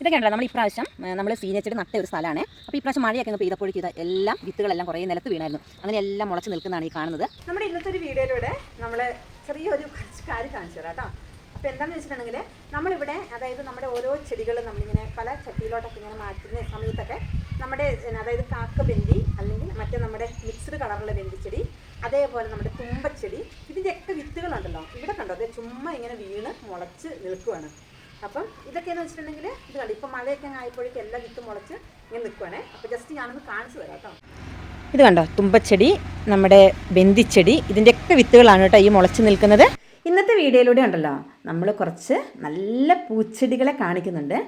ഇതൊക്കെ ഉണ്ടല്ലോ നമ്മൾ ഇപ്രാവശ്യം നമ്മൾ സീനിയച്ചിട്ട് നട്ട ഒരു സ്ഥലമാണ്. അപ്പോൾ ഇപ്രാവശ്യം മഴയൊക്കെ ഒന്ന് പെയ്തപ്പോഴേക്കും ഇത് എല്ലാം വിത്തുകളെല്ലാം കുറേ നിലത്ത് വീണായിരുന്നു. അങ്ങനെ എല്ലാം മുളച്ച് നിൽക്കുന്നതാണ് ഈ കാണുന്നത്. നമ്മുടെ ഇന്നത്തെ ഒരു വീഡിയോയിലൂടെ നമ്മൾ ചെറിയൊരു കാര്യം കാണിച്ചു തരാം കേട്ടോ. അപ്പോൾ എന്താണെന്ന് വെച്ചിട്ടുണ്ടെങ്കിൽ നമ്മളിവിടെ അതായത് നമ്മുടെ ഓരോ ചെടികളും നമ്മളിങ്ങനെ പല ചട്ടിയിലോട്ടൊക്കെ ഇങ്ങനെ മാറ്റുന്ന സമയത്തൊക്കെ നമ്മുടെ അതായത് കാക്കബെന്തി അല്ലെങ്കിൽ മറ്റേ നമ്മുടെ മിക്സ്ഡ് കളറുള്ള ബെന്തിച്ചെടി, അതേപോലെ നമ്മുടെ തുമ്പച്ചെടി, ഇതിൻ്റെയൊക്കെ വിത്തുകളുണ്ടല്ലോ ഇവിടെ കണ്ടോ, അത് ചുമ്മാ ഇങ്ങനെ വീണ് മുളച്ച് നിൽക്കുവാണ്. അപ്പം ഇതൊക്കെയെന്ന് വെച്ചിട്ടുണ്ടെങ്കിൽ ഇത് കണ്ടു ഇപ്പം മഴയൊക്കെ ആയപ്പോഴേക്കും എല്ലാം വിത്ത് മുളച്ച് ഇങ്ങനെ നിൽക്കുവാണേ. അപ്പോൾ ജസ്റ്റ് ഞാനൊന്ന് കാണിച്ചു തരാം കേട്ടോ. ഇത് കണ്ടോ, തുമ്പച്ചെടി, നമ്മുടെ ബന്ദിച്ചെടി, ഇതിൻ്റെയൊക്കെ വിത്തുകളാണ് കേട്ടോ ഈ മുളച്ച് നിൽക്കുന്നത്. ഇന്നത്തെ വീഡിയോയിലൂടെ ഉണ്ടല്ലോ നമ്മൾ കുറച്ച് നല്ല പൂച്ചെടികളെ കാണിക്കുന്നുണ്ട്.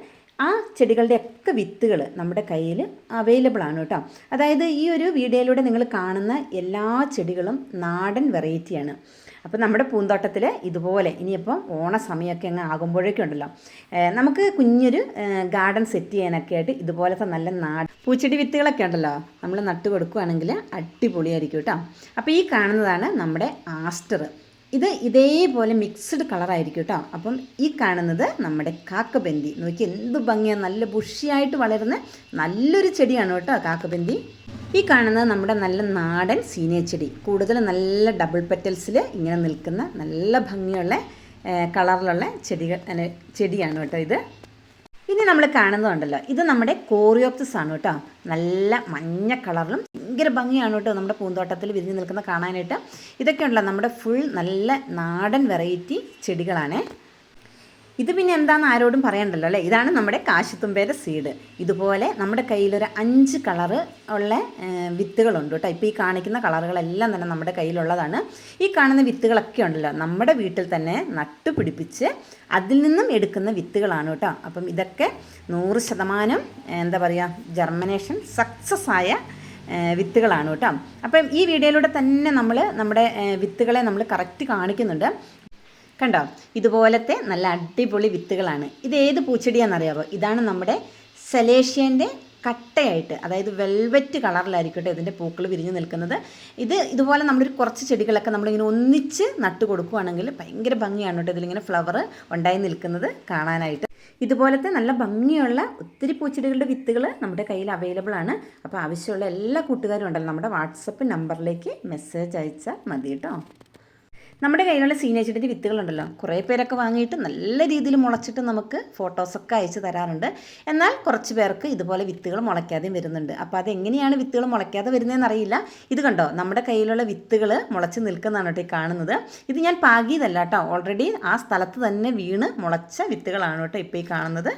ആ ചെടികളുടെയൊക്കെ വിത്തുകൾ നമ്മുടെ കയ്യിൽ അവൈലബിൾ ആണ് കേട്ടോ. അതായത് ഈ ഒരു വീഡിയോയിലൂടെ നിങ്ങൾ കാണുന്ന എല്ലാ ചെടികളും നാടൻ വെറൈറ്റിയാണ്. അപ്പോൾ നമ്മുടെ പൂന്തോട്ടത്തിൽ ഇതുപോലെ ഇനിയിപ്പം ഓണസമയമൊക്കെ അങ്ങ് ആകുമ്പോഴേക്കും ഉണ്ടല്ലോ നമുക്ക് കുഞ്ഞൊരു ഗാർഡൻ സെറ്റ് ചെയ്യാനൊക്കെ ആയിട്ട് ഇതുപോലത്തെ നല്ല നാടൻ പൂച്ചെടി വിത്തുകളൊക്കെ ഉണ്ടല്ലോ നമ്മൾ നട്ടു കൊടുക്കുകയാണെങ്കിൽ അടിപൊളിയായിരിക്കും കേട്ടോ. അപ്പോൾ ഈ കാണുന്നതാണ് നമ്മുടെ ആസ്റ്റർ. ഇത് ഇതേപോലെ മിക്സ്ഡ് കളറായിരിക്കും കേട്ടോ. അപ്പം ഈ കാണുന്നത് നമ്മുടെ കാക്കബന്തി. നോക്കി എന്ത് ഭംഗിയാണ്, നല്ല ബുഷിയായിട്ട് വളരുന്ന നല്ലൊരു ചെടിയാണ് കേട്ടോ കാക്കബന്തി. ഈ കാണുന്നത് നമ്മുടെ നല്ല നാടൻ സീനിയ ചെടി, കൂടുതൽ നല്ല ഡബിൾ പെറ്റൽസിൽ ഇങ്ങനെ നിൽക്കുന്ന നല്ല ഭംഗിയുള്ള കളറിലുള്ള ചെടിയാണ് കേട്ടോ ഇത്. ഇനി നമ്മൾ കാണുന്നതുണ്ടല്ലോ ഇത് നമ്മുടെ കോറിയോപ്സിസ് ആണ് കേട്ടോ. നല്ല മഞ്ഞ കളറിലും ഭയങ്കര ഭംഗിയാണ് കേട്ടോ നമ്മുടെ പൂന്തോട്ടത്തിൽ വിരിഞ്ഞ് നിൽക്കുന്ന കാണാനായിട്ട്. ഇതൊക്കെ ഉണ്ടല്ലോ നമ്മുടെ ഫുൾ നല്ല നാടൻ വെറൈറ്റി ചെടികളാണ്. ഇത് പിന്നെ എന്താണെന്ന് ആരോടും പറയണ്ടല്ലോ അല്ലേ. ഇതാണ് നമ്മുടെ കാശിത്തുമ്പേര സീഡ്. ഇതുപോലെ നമ്മുടെ കയ്യിലൊരു 5 കളറ് ഉള്ള വിത്തുകളുണ്ട് കേട്ടോ. ഇപ്പോൾ ഈ കാണിക്കുന്ന കളറുകളെല്ലാം തന്നെ നമ്മുടെ കയ്യിലുള്ളതാണ്. ഈ കാണുന്ന വിത്തുകളൊക്കെ ഉണ്ടല്ലോ നമ്മുടെ വീട്ടിൽ തന്നെ നട്ടുപിടിപ്പിച്ച് അതിൽ നിന്നും എടുക്കുന്ന വിത്തുകളാണ് കേട്ടോ. അപ്പം ഇതൊക്കെ 100% എന്താ പറയുക ജർമിനേഷൻ സക്സസ് ആയ വിത്തുകളാണ് കേട്ടോ. അപ്പം ഈ വീഡിയോയിലൂടെ തന്നെ നമ്മുടെ വിത്തുകളെ നമ്മൾ കറക്റ്റ് കാണിക്കുന്നുണ്ട്. കണ്ടോ, ഇതുപോലത്തെ നല്ല അടിപൊളി വിത്തുകളാണ്. ഇത് ഏത് പൂച്ചെടിയാണെന്നറിയാമോ? ഇതാണ് നമ്മുടെ സെലേഷ്യൻ്റെ കട്ടയായിട്ട്, അതായത് വെൽവെറ്റ് കളറിലായിരിക്കും കേട്ടോ ഇതിൻ്റെ പൂക്കൾ വിരിഞ്ഞ് നിൽക്കുന്നത്. ഇതുപോലെ നമ്മളൊരു കുറച്ച് ചെടികളൊക്കെ നമ്മളിങ്ങനെ ഒന്നിച്ച് നട്ടു കൊടുക്കുകയാണെങ്കിൽ ഭയങ്കര ഭംഗിയാണ് കേട്ടോ ഇതിലിങ്ങനെ ഫ്ലവർ ഉണ്ടായി നിൽക്കുന്നത് കാണാനായിട്ട്. ഇതുപോലത്തെ നല്ല ഭംഗിയുള്ള ഒത്തിരി പൂച്ചെടികളുടെ വിത്തുകൾ നമ്മുടെ കയ്യിൽ അവൈലബിൾ ആണ്. അപ്പോൾ ആവശ്യമുള്ള എല്ലാ കൂട്ടുകാരും ഉണ്ടല്ലോ നമ്മുടെ വാട്സപ്പ് നമ്പറിലേക്ക് മെസ്സേജ് അയച്ചാൽ മതി കേട്ടോ. നമ്മുടെ കയ്യിലുള്ള സീനിയ ചെടിയുടെ വിത്തുകളുണ്ടല്ലോ കുറേ പേരൊക്കെ വാങ്ങിയിട്ട് നല്ല രീതിയിൽ മുളച്ചിട്ട് നമുക്ക് ഫോട്ടോസൊക്കെ അയച്ചു തരാറുണ്ട്. എന്നാൽ കുറച്ച് പേർക്ക് ഇതുപോലെ വിത്തുകൾ മുളയ്ക്കാതെയും വരുന്നുണ്ട്. അപ്പോൾ അതെങ്ങനെയാണ് വിത്തുകൾ മുളയ്ക്കാതെ വരുന്നതെന്ന് അറിയില്ല. ഇത് കണ്ടോ, നമ്മുടെ കയ്യിലുള്ള വിത്തുകൾ മുളച്ച് നിൽക്കുന്നതാണ് കേട്ടോ ഈ കാണുന്നത്. ഇത് ഞാൻ പാകിയതല്ല കേട്ടോ, ഓൾറെഡി ആ സ്ഥലത്ത് തന്നെ വീണ് മുളച്ച വിത്തുകളാണ് കേട്ടോ ഇപ്പോൾ ഈ കാണുന്നത്.